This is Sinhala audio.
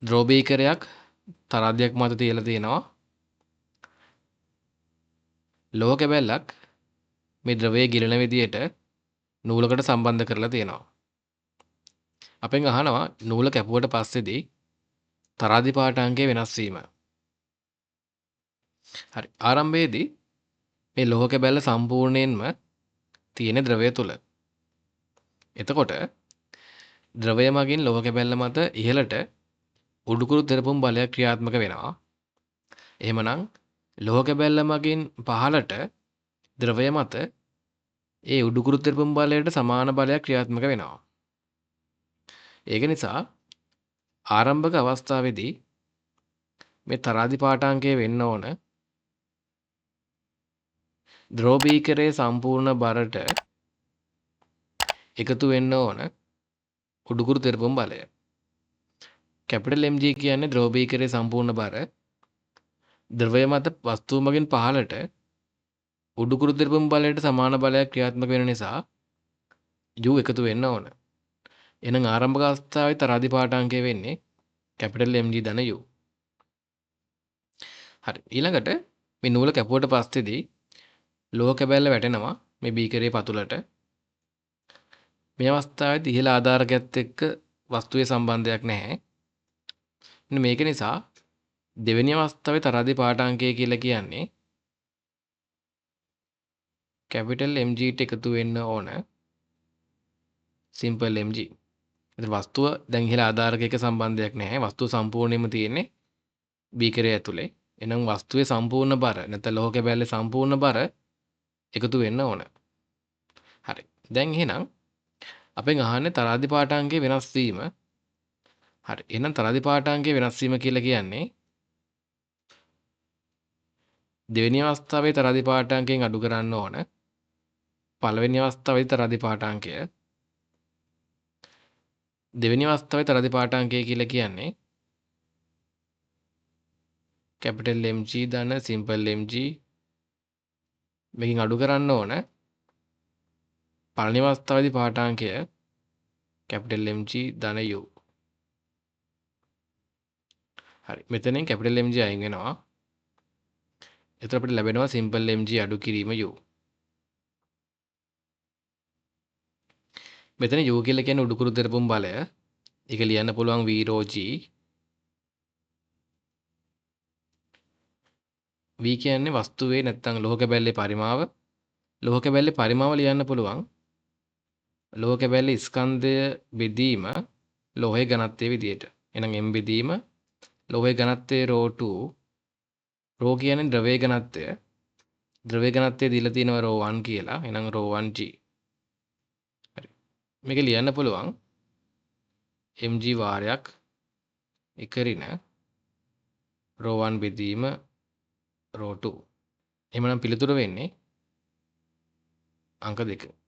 ද්‍රෝබීකරයක් තරාදියක් මත තියලා තියෙනවා. ලෝහ කැබැල්ලක් මේ ද්‍රවයේ ගිලෙන විදියට නූලකට සම්බන්ධ කරලා තියෙනවා. අපෙන් අහනවා නූල කැපුවට පස්සේදී තරාදි පාඨාංකයේ වෙනස් වීම. හරි. ආරම්භයේදී මේ ලෝහ කැබැල්ල සම්පූර්ණයෙන්ම තියෙන ද්‍රවය තුල. එතකොට ද්‍රවය මගින් ලෝහ කැබැල්ල මත ඉහළට උඩුකුරු තෙරපුම් බලයක් ක්‍රියාත්මක වෙනවා. එහෙමනම් ලෝහ කැබැල්ල මගින් පහළට ද්‍රවය මත ඒ උඩුකුරු තෙරපුම් බලයට සමාන බලයක් ක්‍රියාත්මක වෙනවා. ඒක නිසා ආරම්භක අවස්ථාවේදී මේ තරාදි පාඨාංකය වෙන්න ඕන ද්‍රෝබීකරයේ සම්පූර්ණ බරට එකතු වෙන්න ඕන උඩුකුරු තෙරපුම් බලය. කැපිටල් Mg කියන්නේ ද්‍රෝබීකරයේ සම්පූර්ණ බර. ද්‍රවය මත වස්තුව මගින් පහළට උඩුකුරු තෙරපුම් බලයට සමාන බලයක් ක්‍රියාත්මක වෙන නිසා U එකතු වෙන්න ඕන. එහෙනම් ආරම්භක අවස්ථාවේ තරාදි පාඨාංකය වෙන්නේ කැපිටල් Mg ධන U. හරි. ඊළඟට මේ නූල කැපුවට පස්සේදී ලෝහ කැබැල්ල වැටෙනවා මේ බීකරයේ පතුලට. මේ අවස්ථාවේදී ඉහළ ආධාරකයත් එක්ක වස්තුවේ සම්බන්ධයක් නැහැ. මෙන්න මේක නිසා දෙවෙනි අවස්ථාවේ තරාදි පාඨාංකය කියලා කියන්නේ කැපිටල් Mg ට එකතු වෙන්න ඕන සිම්පල් Mg. ඒතර වස්තුව දැන් ඉහළ ආධාරකයක සම්බන්ධයක් නැහැ. වස්තුව සම්පූර්ණයෙන්ම තියෙන්නේ බීකරය ඇතුලේ. එහෙනම් වස්තුවේ සම්පූර්ණ බර නැත්නම් ලෝහ කැබැල්ලේ සම්පූර්ණ බර එකතු වෙන්න ඕන. හරි. දැන් එහෙනම් අපෙන් අහන්නේ තරාදි පාඨාංකයේ වෙනස් වීම. හරි. එහෙනම් තරාදි පාඨාංකයේ වෙනස් වීම කියලා කියන්නේ දෙවෙනි අවස්ථාවේ තරාදි පාඨාංකයෙන් අඩු කරන්න ඕන. පළවෙනි අවස්ථාවේ තරාදි පාඨාංකය දෙවෙනි අවස්ථාවේ තරාදි පාඨාංකය කියලා කියන්නේ කැපිටල් Mg ධන සිම්පල් Mg මේකෙන් අඩු කරන්න ඕන පළවෙනි අවස්ථාවේදී පාඨාංකය කැපිටල් Mg ධන U. හරි. මෙතනින් කැපිටල් Mg අයින් වෙනවා. එතකොට අපිට ලැබෙනවා සිම්පල් Mg අඩු කිරීම U. මෙතන U කියලා කියන්නේ උඩුකුරු තෙරපුම් බලය. ඒක ලියන්න පුළුවන් V rho G. V කියන්නේ වස්තුවේ නැත්නම් ලෝහ කැබැල්ලේ පරිමාව. ලෝහ කැබැල්ලේ පරිමාව ලියන්න පුළුවන්. ලෝහ කැබැල්ලේ ස්කන්ධය බෙදීම ලෝහයේ ඝනත්වයේ විදියට. එහෙනම් M බෙදීම ලෝහයේ ඝනත්වයේ rho 2. rho කියන්නේ ද්‍රවයේ ඝනත්වය. ද්‍රවයේ ඝනත්වය දීලා තියෙනවා rho 1 කියලා. එහෙනම් rho 1 G. හරි. මේක ලියන්න පුළුවන් mg වාරයක් එකරින rho 1 බෙදීම rho 2. එහෙමනම් පිළිතුර වෙන්නේ අංක 2.